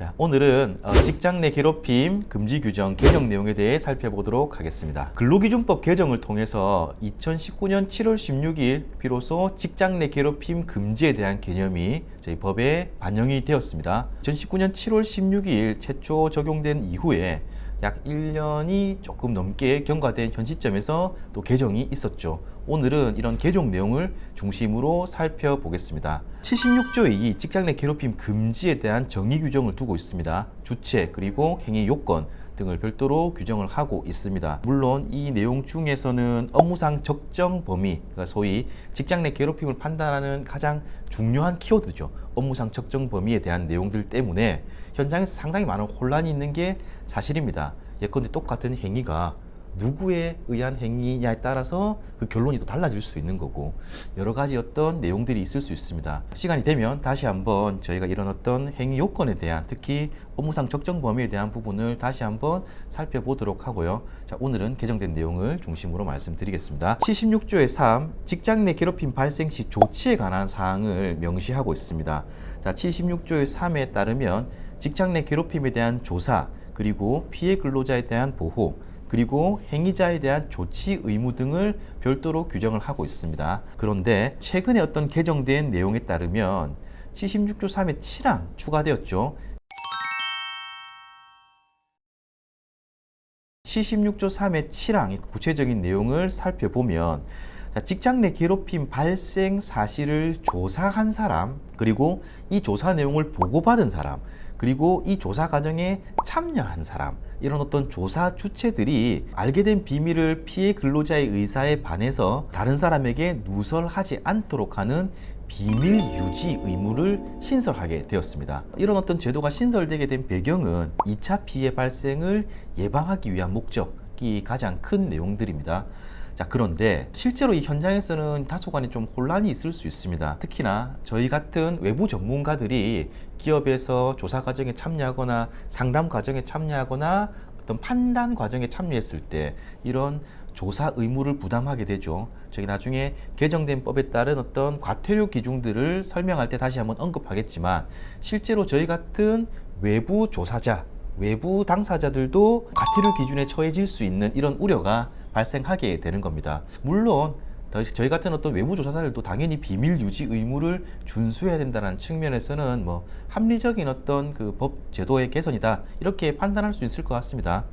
자, 오늘은 직장 내 괴롭힘 금지 규정 개정 내용에 대해 살펴보도록 하겠습니다. 근로기준법 개정을 통해서 2019년 7월 16일 비로소 직장 내 괴롭힘 금지에 대한 개념이 저희 법에 반영이 되었습니다. 2019년 7월 16일 최초 적용된 이후에 약 1년이 조금 넘게 경과된 현 시점에서 또 개정이 있었죠. 오늘은 이런 개정 내용을 중심으로 살펴보겠습니다. 76조의 2 직장 내 괴롭힘 금지에 대한 정의 규정을 두고 있습니다. 주체 그리고 행위 요건 등을 별도로 규정을 하고 있습니다. 물론 이 내용 중에서는 업무상 적정 범위, 그러니까 소위 직장 내 괴롭힘을 판단하는 가장 중요한 키워드죠. 업무상 적정 범위에 대한 내용들 때문에 현장에서 상당히 많은 혼란이 있는 게 사실입니다. 예컨대 똑같은 행위가 누구에 의한 행위냐에 따라서 그 결론이 또 달라질 수 있는 거고, 여러 가지 어떤 내용들이 있을 수 있습니다. 시간이 되면 다시 한번 저희가 이런 어떤 행위 요건에 대한, 특히 업무상 적정 범위에 대한 부분을 다시 한번 살펴보도록 하고요. 자, 오늘은 개정된 내용을 중심으로 말씀드리겠습니다. 76조의 3 직장 내 괴롭힘 발생 시 조치에 관한 사항을 명시하고 있습니다. 자, 76조의 3에 따르면 직장 내 괴롭힘에 대한 조사, 그리고 피해 근로자에 대한 보호, 그리고 행위자에 대한 조치 의무 등을 별도로 규정을 하고 있습니다. 그런데 최근에 어떤 개정된 내용에 따르면 76조 3의 7항 추가되었죠. 76조 3의 7항 구체적인 내용을 살펴보면, 직장 내 괴롭힘 발생 사실을 조사한 사람, 그리고 이 조사 내용을 보고받은 사람, 그리고 이 조사 과정에 참여한 사람, 이런 어떤 조사 주체들이 알게 된 비밀을 피해 근로자의 의사에 반해서 다른 사람에게 누설하지 않도록 하는 비밀 유지 의무를 신설하게 되었습니다. 이런 어떤 제도가 신설되게 된 배경은 2차 피해 발생을 예방하기 위한 목적이 가장 큰 내용들입니다. 자, 그런데 실제로 이 현장에서는 다소간에 좀 혼란이 있을 수 있습니다. 특히나 저희 같은 외부 전문가들이 기업에서 조사 과정에 참여하거나 상담 과정에 참여하거나 어떤 판단 과정에 참여했을 때 이런 조사 의무를 부담하게 되죠. 저희 나중에 개정된 법에 따른 어떤 과태료 기준들을 설명할 때 다시 한번 언급하겠지만, 실제로 저희 같은 외부 조사자, 외부 당사자들도 과태료 기준에 처해질 수 있는 이런 우려가 발생하게 되는 겁니다. 물론 저희 같은 어떤 외부 조사자들도 당연히 비밀 유지 의무를 준수해야 된다는 측면에서는 합리적인 어떤 그 법 제도의 개선이다, 이렇게 판단할 수 있을 것 같습니다.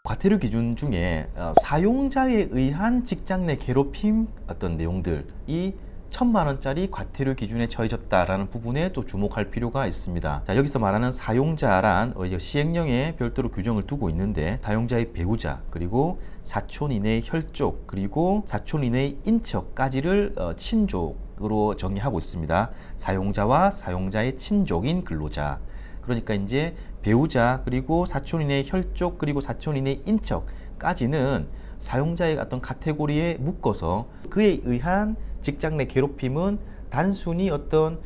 과태료 기준 중에 사용자에 의한 직장 내 괴롭힘 어떤 내용들이 1,000만 원짜리 과태료 기준에 처해졌다라는 부분에 또 주목할 필요가 있습니다. 자, 여기서 말하는 사용자란 시행령에 별도로 규정을 두고 있는데, 사용자의 배우자, 그리고 사촌 이내의 혈족, 그리고 사촌 이내의 인척까지를 친족으로 정의하고 있습니다. 사용자와 사용자의 친족인 근로자. 그러니까 이제 배우자, 그리고 사촌 이내의 혈족, 그리고 사촌 이내의 인척까지는 사용자의 어떤 카테고리에 묶어서 그에 의한 직장 내 괴롭힘은 단순히 어떤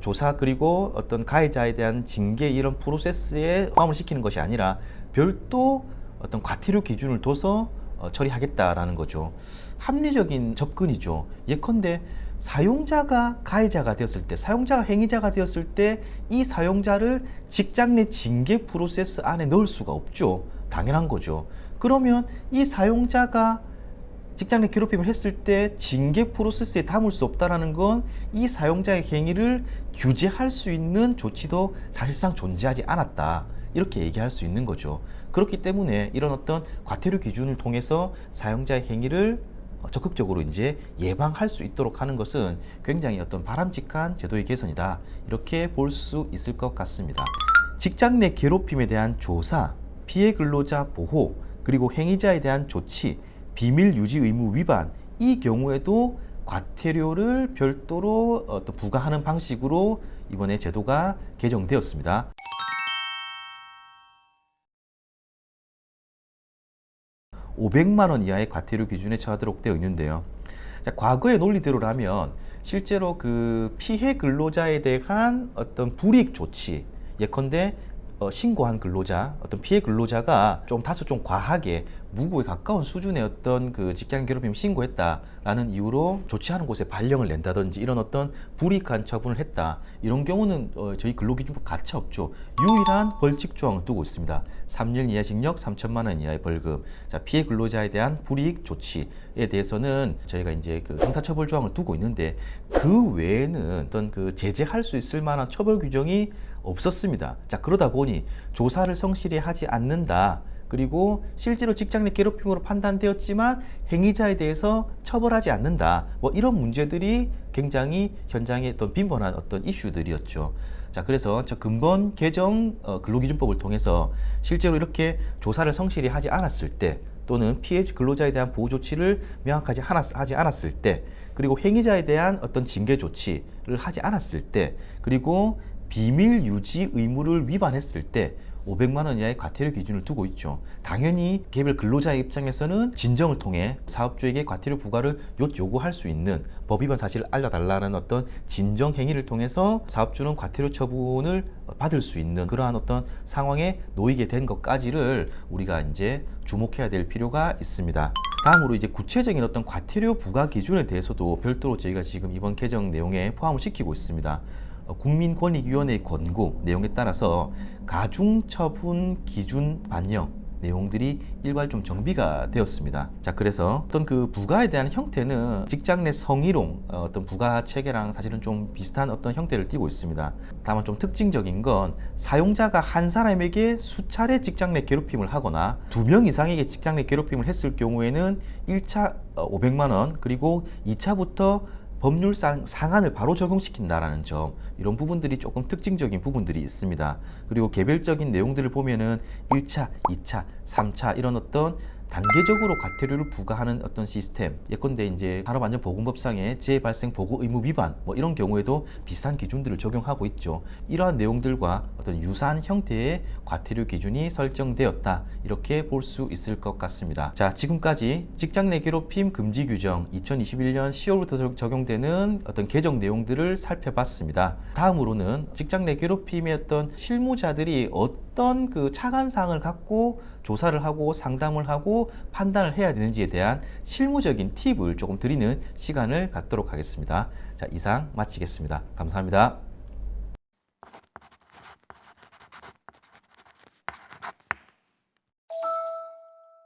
조사, 그리고 어떤 가해자에 대한 징계, 이런 프로세스에 포함을 시키는 것이 아니라 별도 어떤 과태료 기준을 둬서 처리하겠다라는 거죠. 합리적인 접근이죠. 예컨대 사용자가 가해자가 되었을 때, 사용자가 행위자가 되었을 때 이 사용자를 직장 내 징계 프로세스 안에 넣을 수가 없죠. 당연한 거죠. 그러면 이 사용자가 직장 내 괴롭힘을 했을 때 징계 프로세스에 담을 수 없다는 건 이 사용자의 행위를 규제할 수 있는 조치도 사실상 존재하지 않았다, 이렇게 얘기할 수 있는 거죠. 그렇기 때문에 이런 어떤 과태료 기준을 통해서 사용자의 행위를 적극적으로 이제 예방할 수 있도록 하는 것은 굉장히 어떤 바람직한 제도의 개선이다, 이렇게 볼 수 있을 것 같습니다. 직장 내 괴롭힘에 대한 조사, 피해 근로자 보호, 그리고 행위자에 대한 조치, 비밀 유지 의무 위반, 이 경우에도 과태료를 별도로 부과하는 방식으로 이번에 제도가 개정되었습니다. $500만 원 이하의 과태료 기준에 처하도록 되어 있는데요. 자, 과거의 논리대로라면 실제로 그 피해 근로자에 대한 어떤 불이익 조치, 예컨대 신고한 근로자, 어떤 피해 근로자가 다소 좀 과하게 무고에 가까운 수준의 어떤 그 직장 괴롭힘 신고했다라는 이유로 좋지 않은 곳에 발령을 낸다든지 이런 어떤 불이익한 처분을 했다, 이런 경우는 저희 근로기준법 가차 없죠. 유일한 벌칙 조항을 두고 있습니다. 3년 이하 징역, 3천만 원 이하의 벌금. 자, 피해 근로자에 대한 불이익 조치에 대해서는 저희가 이제 그 형사처벌 조항을 두고 있는데, 그 외에는 어떤 그 제재할 수 있을 만한 처벌 규정이 없었습니다. 자, 그러다 보니 조사를 성실히 하지 않는다, 그리고 실제로 직장 내 괴롭힘으로 판단되었지만 행위자에 대해서 처벌하지 않는다, 뭐 이런 문제들이 굉장히 현장에 어떤 빈번한 어떤 이슈들이었죠. 자, 그래서 저 근본 개정 근로기준법을 통해서 실제로 이렇게 조사를 성실히 하지 않았을 때, 또는 피해 근로자에 대한 보호 조치를 명확하지 하지 않았을 때, 그리고 행위자에 대한 어떤 징계 조치를 하지 않았을 때, 그리고 비밀 유지 의무를 위반했을 때 500만 원 이하의 과태료 기준을 두고 있죠. 당연히 개별 근로자의 입장에서는 진정을 통해 사업주에게 과태료 부과를 요구할 수 있는 법 위반 사실을 알려달라는 어떤 진정 행위를 통해서 사업주는 과태료 처분을 받을 수 있는 그러한 어떤 상황에 놓이게 된 것까지를 우리가 이제 주목해야 될 필요가 있습니다. 다음으로 이제 구체적인 어떤 과태료 부과 기준에 대해서도 별도로 저희가 지금 이번 개정 내용에 포함을 시키고 있습니다. 국민권익위원회의 권고 내용에 따라서 가중처분 기준 반영 내용들이 일괄 좀 정비가 되었습니다. 자, 그래서 어떤 그 부가에 대한 형태는 직장 내 성희롱 어떤 부가 체계랑 사실은 좀 비슷한 어떤 형태를 띠고 있습니다. 다만 좀 특징적인 건 사용자가 한 사람에게 수차례 직장 내 괴롭힘을 하거나 2명 이상에게 직장 내 괴롭힘을 했을 경우에는 1차 500만 원, 그리고 2차부터 법률상 상한을 바로 적용시킨다라는 점, 이런 부분들이 조금 특징적인 부분들이 있습니다. 그리고 개별적인 내용들을 보면은 1차, 2차, 3차 이런 어떤 단계적으로 과태료를 부과하는 어떤 시스템, 예컨대 이제 산업안전보건법상의 재발생 보고 의무 위반 뭐 이런 경우에도 비슷한 기준들을 적용하고 있죠. 이러한 내용들과 어떤 유사한 형태의 과태료 기준이 설정되었다, 이렇게 볼 수 있을 것 같습니다. 자, 지금까지 직장 내 괴롭힘 금지 규정 2021년 10월부터 적용되는 어떤 개정 내용들을 살펴봤습니다. 다음으로는 직장 내 괴롭힘의 어떤 실무자들이 어떤 그 차관상을 갖고 조사를 하고 상담을 하고 판단을 해야 되는지에 대한 실무적인 팁을 조금 드리는 시간을 갖도록 하겠습니다. 자, 이상 마치겠습니다. 감사합니다.